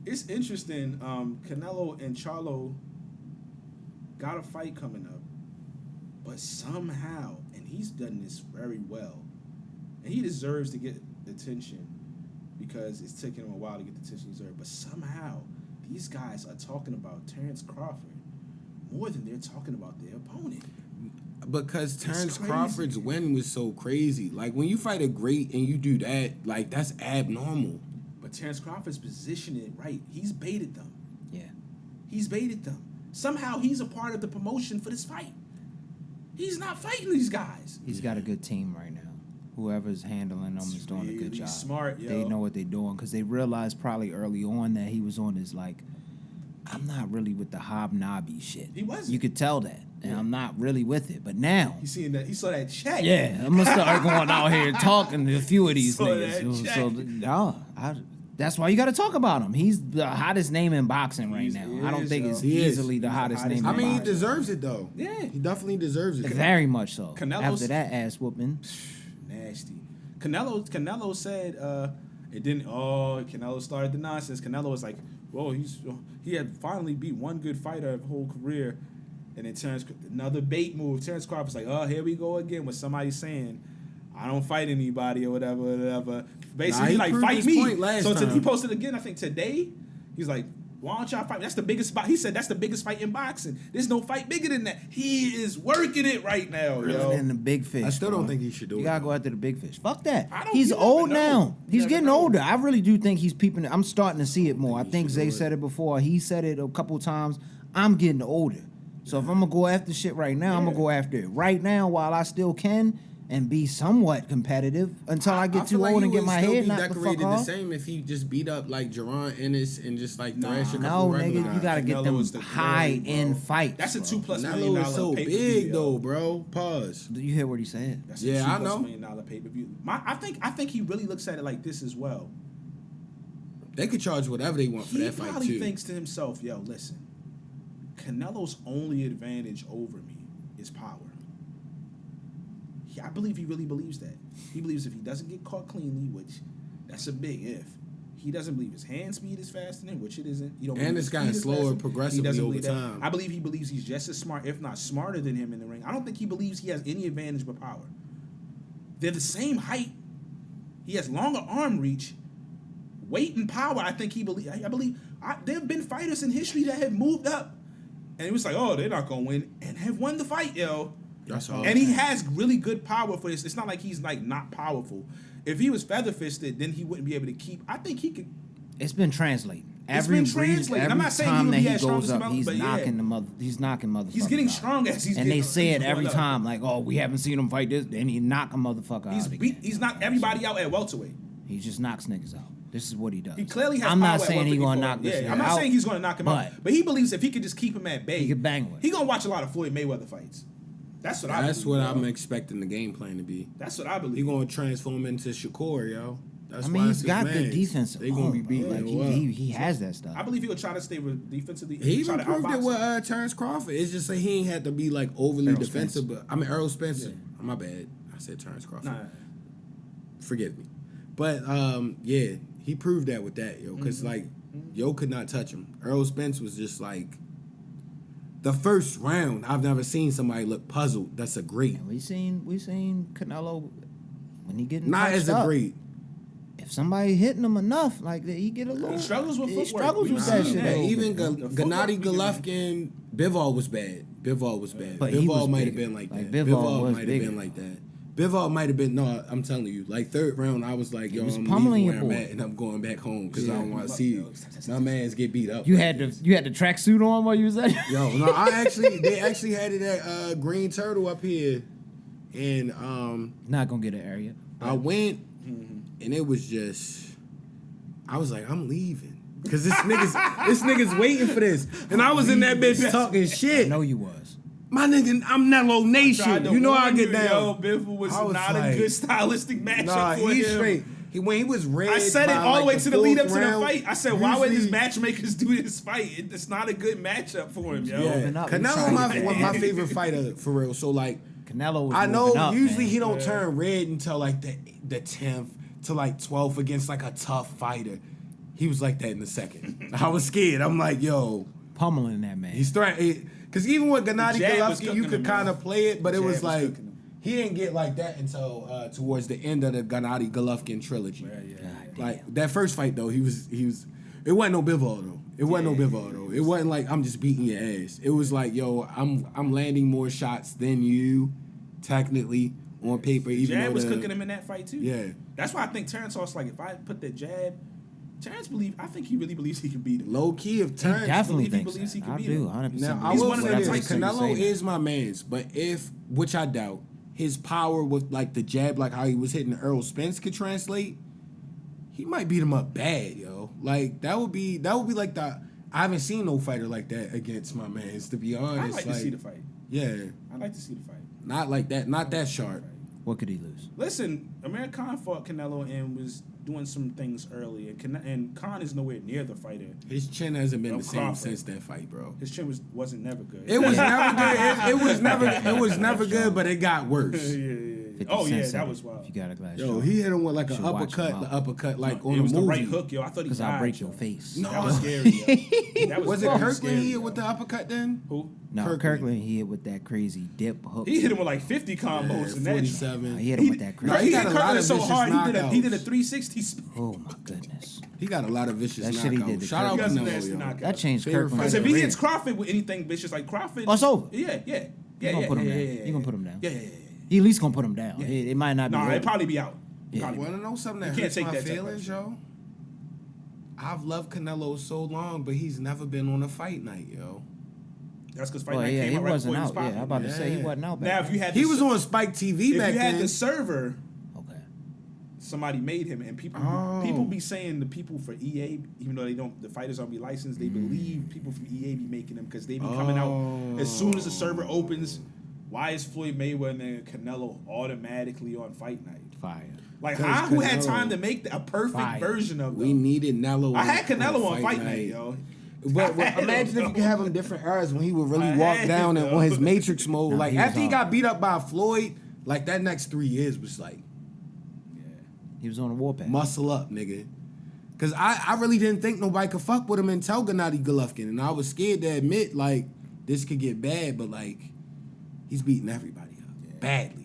It's interesting. Canelo and Charlo got a fight coming up, but somehow, and he's done this very well, and he deserves to get attention because it's taken him a while to get the attention he deserves. But somehow, these guys are talking about Terence Crawford more than they're talking about their opponent. Because Terence Crawford's win was so crazy. Like, when you fight a great and you do that, like, that's abnormal. But Terence Crawford's positioned it right. He's baited them. Yeah. He's baited them. Somehow he's a part of the promotion for this fight. He's not fighting these guys. He's got a good team right now. Whoever's handling them is doing a good job. Smart, yo. They know what they're doing because they realized probably early on that he was on his, like, I'm not really with the hobnobby shit. He wasn't. You could tell that. And I'm not really with it. But now. He saw that check. Yeah. I'm going to start going out here and talking to a few of these Saw niggas. That's why you got to talk about him. He's the hottest name in boxing right now. I don't think it's easily the hottest name in boxing. I mean, he deserves it, though. Yeah. He definitely deserves it. Very much so. Canelo's, after that ass whooping. Nasty. Canelo said it didn't. Oh, Canelo started the nonsense. Canelo was like, whoa, he had finally beat one good fighter of whole career. And then Terence, another bait move. Terence Crawford's like, oh, here we go again with somebody saying, I don't fight anybody or whatever. Basically, he's like, fight me. So he posted again, I think today. He's like, why don't y'all fight? That's the biggest fight. He said that's the biggest fight in boxing. There's no fight bigger than that. He is working it right now, yo. And the big fish. I still don't think he should do it. You gotta go after the big fish. Fuck that. He's old now. He's getting older. I really do think he's peeping. I'm starting to see it more. I think Zay said it before. He said it a couple times. I'm getting older. So if I'm gonna go after shit right now, I'm gonna go after it right now while I still can and be somewhat competitive until I get too old and get my head knocked the fuck off. The same if he just beat up like Jerron Ennis and just like thrash a couple No, regular nigga, you gotta get them high end fights. That's a $2+ million Canelo is so big though, bro. Pause. Do you hear what he said? That's a $2+ million pay-per-view. I think he really looks at it like this as well. They could charge whatever they want for that fight too. He probably thinks to himself, yo, listen, Canelo's only advantage over me is power. I believe he really believes that. He believes if he doesn't get caught cleanly, which that's a big if, he doesn't believe his hand speed is faster than, which it isn't. And it's gotten slower progressively over time. I believe he believes he's just as smart, if not smarter than him in the ring. I don't think he believes he has any advantage but power. They're the same height. He has longer arm reach. Weight and power, I think he believes. There have been fighters in history that have moved up. And it was like, oh, they're not going to win. And have won the fight, yo. That's all. And he has really good power for this. It's not like he's like not powerful. If he was feather-fisted, then he wouldn't be able to keep. I think he could. It's been translating. Every I'm not saying time he that he goes up, he's knocking motherfuckers. He's getting strong as he's and getting. And they say it every time, like, oh, we haven't seen him fight this. Then he knock a motherfucker out. He's knocked everybody out at welterweight. He just knocks niggas out. This is what he does. He clearly has I'm power not saying he's going to knock this I'm not out, saying he's going to knock him out. But he believes if he could just keep him at bay, he could bang with him. He's going to watch a lot of Floyd Mayweather fights. That's what I'm expecting the game plan to be. That's what I believe. He's going to transform into Shakur, yo. That's he's got good defensive. They're going to be beating like he has that stuff. I believe he'll try to stay defensively. He even proved it with Terence Crawford. It's just that he ain't had to be like overly defensive. But I mean, Errol Spencer. Yeah. My bad. I said Terence Crawford. Nah. Forgive me. But yeah, he proved that with that, yo. Because like, yo could not touch him. Errol Spence was just like. The first round, I've never seen somebody look puzzled. That's a great. And we seen Canelo when he getting not as a up, great. If somebody hitting him enough, like he get a little. He struggles with footwork. He struggles with that shit. Yeah, even Gennady Golovkin, Bivol was bad. But Bivol might have been like that. Bivol might have been like that. Bivol might have been, no, I'm telling you, like third round, I was like, yo, I'm leaving where I'm at and I'm going back home because I don't want to see my mans get beat up. You had the tracksuit on while you was there? Yo, no, they actually had it at Green Turtle up here. And not gonna get an area. I went and it was just, I was like, I'm leaving. Cause this nigga's waiting for this. And I was in that bitch talking shit. I know you was. My nigga, I'm Nello Nation. You know I get down. Yo, Biffle was not a good stylistic matchup for he's him. Straight. When he was red, I said it all the way to the lead up to the fight. I said, why would these matchmakers do this fight? It's not a good matchup for him, yo. Yeah. Canelo, my favorite fighter for real. So like, Canelo was I know up, usually man. he don't turn red until like the 10th to like 12th against like a tough fighter. He was like that in the second. I was scared. I'm like, yo. Pummeling that man. He's trying. Because even with Gennady Golovkin, you could kind of play it, but it was like, he didn't get like that until towards the end of the Gennady Golovkin trilogy. Like, that first fight, though, he was. It wasn't no Bivol, though. It wasn't like, I'm just beating your ass. It was like, yo, I'm landing more shots than you, technically, on paper. Even Jab though was cooking him in that fight, too. Yeah. That's why I think Terence also, like, if I put that jab, I think he really believes he can beat him. Low key, if Terence definitely believes thinks he that. can I beat do, him. 100%. Now, I He's will one of say them this, types Canelo is my man's, but which I doubt, his power with, like, the jab, like how he was hitting Errol Spence could translate, he might beat him up bad, yo. Like, that would be like the... I haven't seen no fighter like that against my man's, to be honest. I'd like to see the fight. Yeah. I'd like to see the fight. Not like that, not that sharp. What could he lose? Listen, Amir Khan fought Canelo and was doing some things early, and Khan is nowhere near the fighter. His chin hasn't been the same Crawford. since that fight, bro. His chin wasn't never good. It was never good. It was never good, but it got worse. Oh yeah, that was wild. If you got a glass. Yo, he hit him with like an uppercut, like on it the was movie. the right hook, yo. I thought he Because died. I'll break your face. No. That was scary. Yo. That Was it fucking Kirkland scary, he hit yo. with the uppercut then? Who? No, Kirkland he hit with that crazy dip hook. He hit him with like 50 combos in that. 47. He hit him with that No, crazy. he got hit a lot Kirkland of so vicious hard he did a knockouts. 360 spin. Oh my goodness. He got a lot of vicious That shit he knockouts. did to Shout out Kirkland. He got some Canelo, nasty yo. knockouts. That changed Favorite Kirkland's Because if he career. hits Crawford with anything vicious like Crawford, Oh, it's over. Yeah. You gonna put him down. You gonna put him down. Yeah. He at least gonna put him down. It might not be. No, over. it'd probably be out. Yeah. Probably. Want to know something that You can't hurts take my that type of feelings, shit. yo? I've loved Canelo so long, but he's never been on a fight night, yo. That's because fight Well, night yeah, came he out right wasn't before he was out. Yeah, popping. I'm about to say he wasn't out back Now, if then. you had He the was ser- on Spike TV if back you had then. the server, Okay. somebody made him, and people be saying the people for EA, even though the fighters don't be licensed, they believe people from EA be making them because they be coming out as soon as the server opens. Why is Floyd Mayweather and Canelo automatically on fight night? Fire. Like, 'Cause who had Canelo- time to make a perfect Fire. version of We them? needed Nello. I had Canelo on fight night, yo. But imagine if you could have him different eras when he would really walk down and on his Matrix mode. Nah, Like he was after he hard. got beat up by Floyd, like that next 3 years was like He was on a warpath. muscle up, nigga. Cause I really didn't think nobody could fuck with him until Gennady Golovkin, and I was scared to admit like this could get bad, but like he's beating everybody up badly.